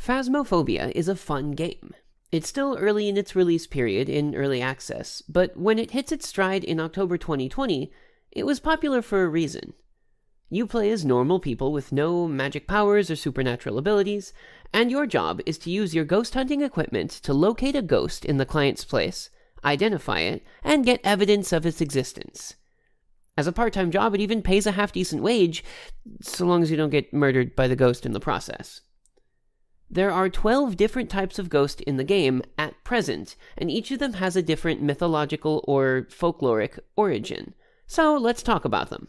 Phasmophobia is a fun game. It's still early in its release period in early access, but when it hits its stride in October 2020, it was popular for a reason. You play as normal people with no magic powers or supernatural abilities, and your job is to use your ghost hunting equipment to locate a ghost in the client's place, identify it, and get evidence of its existence. As a part-time job, it even pays a half-decent wage, so long as you don't get murdered by the ghost in the process. There are 12 different types of ghost in the game at present, and each of them has a different mythological or folkloric origin. So let's talk about them.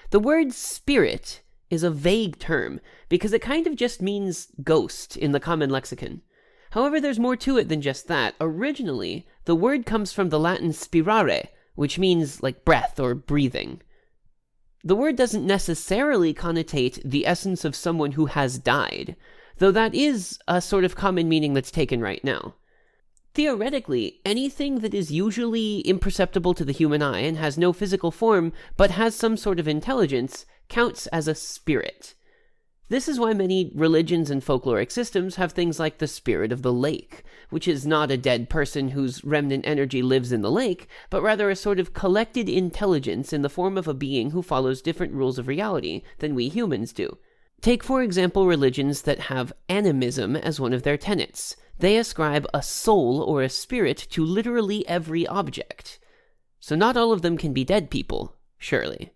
The word spirit is a vague term because it kind of just means ghost in the common lexicon. However, there's more to it than just that. Originally, the word comes from the Latin spirare, which means like breath or breathing. The word doesn't necessarily connotate the essence of someone who has died, though that is a sort of common meaning that's taken right now. Theoretically, anything that is usually imperceptible to the human eye and has no physical form but has some sort of intelligence counts as a spirit. This is why many religions and folkloric systems have things like the spirit of the lake, which is not a dead person whose remnant energy lives in the lake, but rather a sort of collected intelligence in the form of a being who follows different rules of reality than we humans do. Take, for example, religions that have animism as one of their tenets. They ascribe a soul or a spirit to literally every object. So not all of them can be dead people, surely.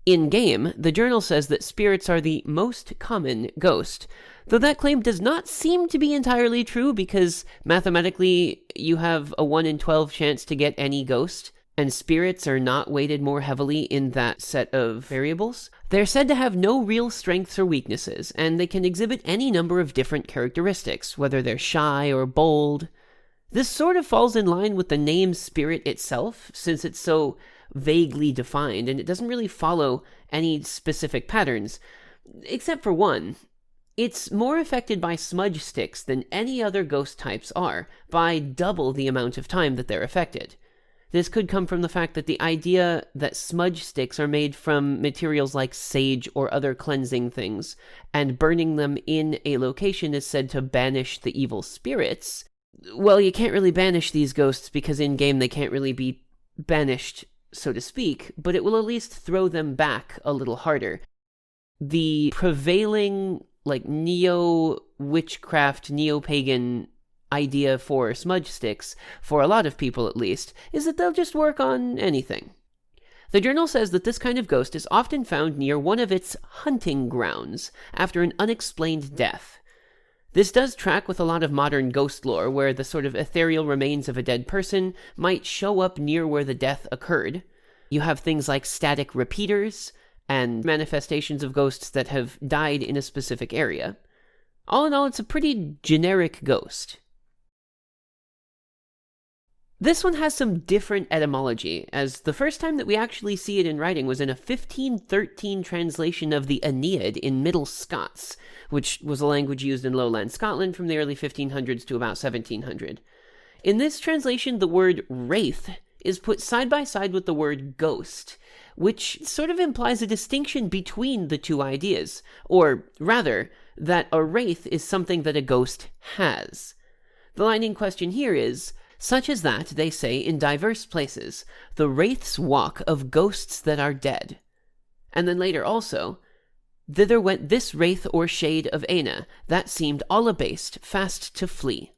In-game, the journal says that spirits are the most common ghost, though that claim does not seem to be entirely true because mathematically you have a 1 in 12 chance to get any ghost, and spirits are not weighted more heavily in that set of variables. They're said to have no real strengths or weaknesses, and they can exhibit any number of different characteristics, whether they're shy or bold. This sort of falls in line with the name spirit itself, since it's so vaguely defined, and it doesn't really follow any specific patterns, except for one. It's more affected by smudge sticks than any other ghost types are, by double the amount of time that they're affected. This could come from the fact that the idea that smudge sticks are made from materials like sage or other cleansing things, and burning them in a location is said to banish the evil spirits. Well, you can't really banish these ghosts because in-game they can't really be banished, so to speak, but it will at least throw them back a little harder. The prevailing, neo-witchcraft, neo-pagan idea for smudge sticks, for a lot of people at least, is that they'll just work on anything. The journal says that this kind of ghost is often found near one of its hunting grounds after an unexplained death. This does track with a lot of modern ghost lore, where the sort of ethereal remains of a dead person might show up near where the death occurred. You have things like static repeaters, and manifestations of ghosts that have died in a specific area. All in all, it's a pretty generic ghost. This one has some different etymology, as the first time that we actually see it in writing was in a 1513 translation of the Aeneid in Middle Scots, which was a language used in lowland Scotland from the early 1500s to about 1700. In this translation, the word wraith is put side by side with the word ghost, which sort of implies a distinction between the two ideas, or rather, that a wraith is something that a ghost has. The line in question here is, "Such as that, they say, in diverse places, the wraiths walk of ghosts that are dead." And then later also, "Thither went this wraith or shade of Aina, that seemed all abased, fast to flee."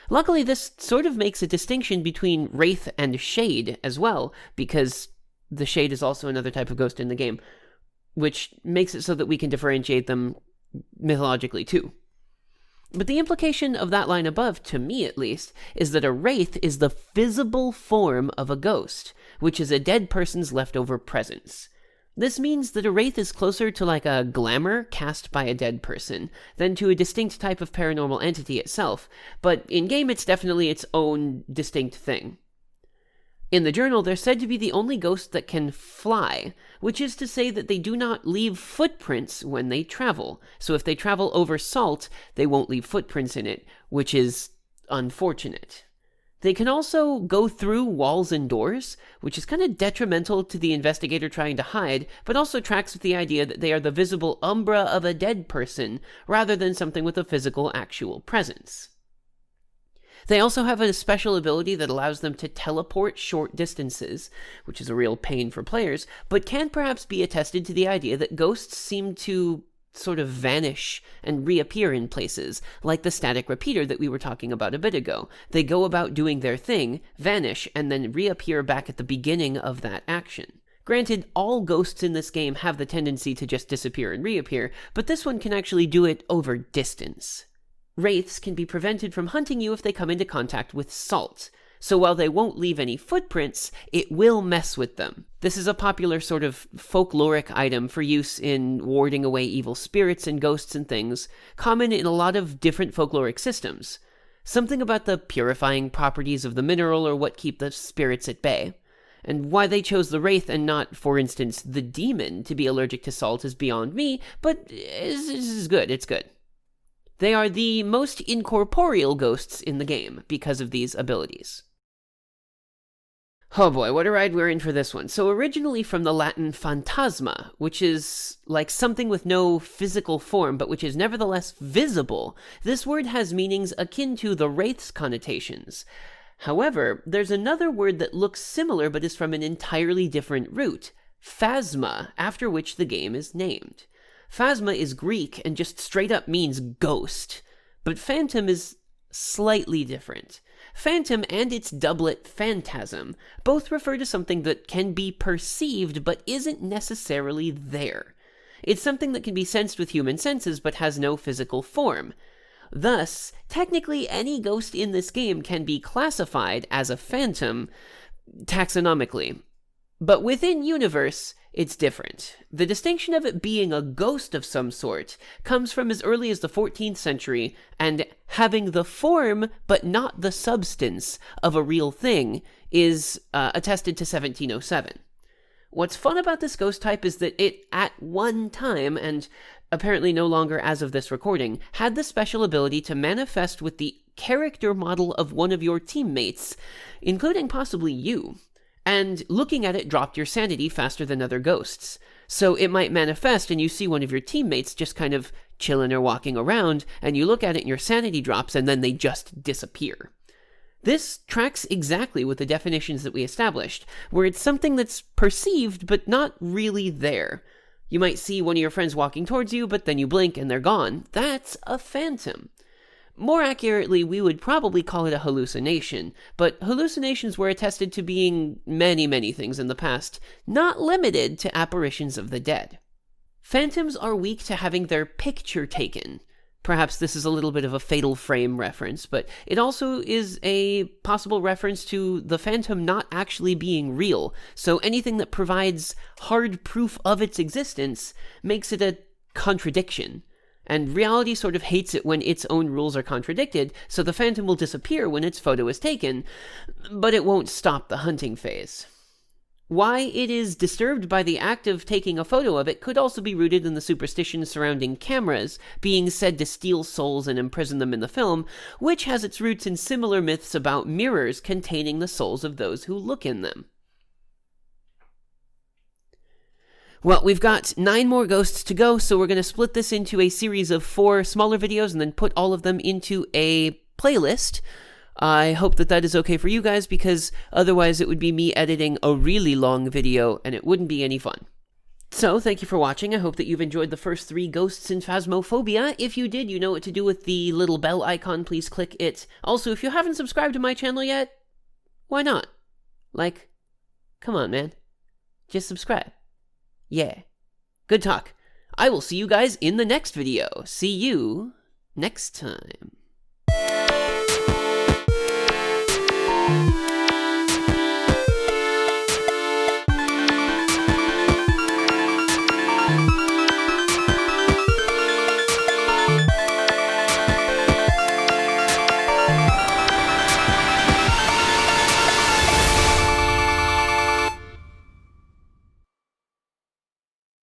Luckily, this sort of makes a distinction between wraith and shade as well, because the shade is also another type of ghost in the game, which makes it so that we can differentiate them mythologically too. But the implication of that line above, to me at least, is that a wraith is the visible form of a ghost, which is a dead person's leftover presence. This means that a wraith is closer to like a glamour cast by a dead person than to a distinct type of paranormal entity itself, but in-game it's definitely its own distinct thing. In the journal, they're said to be the only ghost that can fly, which is to say that they do not leave footprints when they travel. So if they travel over salt, they won't leave footprints in it, which is unfortunate. They can also go through walls and doors, which is kind of detrimental to the investigator trying to hide, but also tracks with the idea that they are the visible umbra of a dead person, rather than something with a physical, actual presence. They also have a special ability that allows them to teleport short distances, which is a real pain for players, but can perhaps be attested to the idea that ghosts seem to sort of vanish and reappear in places, like the static repeater that we were talking about a bit ago. They go about doing their thing, vanish, and then reappear back at the beginning of that action. Granted, all ghosts in this game have the tendency to just disappear and reappear, but this one can actually do it over distance. Wraiths can be prevented from hunting you if they come into contact with salt, so while they won't leave any footprints, it will mess with them. This is a popular sort of folkloric item for use in warding away evil spirits and ghosts and things, common in a lot of different folkloric systems. Something about the purifying properties of the mineral or what keep the spirits at bay. And why they chose the Wraith and not, for instance, the demon to be allergic to salt is beyond me, but this is good, it's good. They are the most incorporeal ghosts in the game because of these abilities. Oh boy, what a ride we're in for this one. So originally from the Latin phantasma, which is like something with no physical form, but which is nevertheless visible, this word has meanings akin to the Wraith's connotations. However, there's another word that looks similar but is from an entirely different root, phasma, after which the game is named. Phasma is Greek and just straight up means ghost, but phantom is slightly different. Phantom and its doublet phantasm both refer to something that can be perceived but isn't necessarily there. It's something that can be sensed with human senses but has no physical form. Thus, technically any ghost in this game can be classified as a phantom taxonomically. But within universe, it's different. The distinction of it being a ghost of some sort comes from as early as the 14th century, and having the form but not the substance of a real thing is attested to 1707. What's fun about this ghost type is that it, at one time, and apparently no longer as of this recording, had the special ability to manifest with the character model of one of your teammates, including possibly you. And looking at it dropped your sanity faster than other ghosts. So it might manifest and you see one of your teammates just kind of chilling or walking around, and you look at it and your sanity drops and then they just disappear. This tracks exactly with the definitions that we established, where it's something that's perceived but not really there. You might see one of your friends walking towards you, but then you blink and they're gone. That's a phantom. More accurately, we would probably call it a hallucination, but hallucinations were attested to being many, many things in the past, not limited to apparitions of the dead. Phantoms are weak to having their picture taken. Perhaps this is a little bit of a Fatal Frame reference, but it also is a possible reference to the phantom not actually being real, so anything that provides hard proof of its existence makes it a contradiction. And reality sort of hates it when its own rules are contradicted, so the phantom will disappear when its photo is taken, but it won't stop the hunting phase. Why it is disturbed by the act of taking a photo of it could also be rooted in the superstition surrounding cameras being said to steal souls and imprison them in the film, which has its roots in similar myths about mirrors containing the souls of those who look in them. Well, we've got 9 more ghosts to go, so we're going to split this into a series of 4 smaller videos and then put all of them into a playlist. I hope that that is okay for you guys, because otherwise it would be me editing a really long video and it wouldn't be any fun. So, thank you for watching. I hope that you've enjoyed the first 3 ghosts in Phasmophobia. If you did, you know what to do with the little bell icon. Please click it. Also, if you haven't subscribed to my channel yet, why not? Like, come on, man. Just subscribe. Yeah. Good talk. I will see you guys in the next video. See you next time.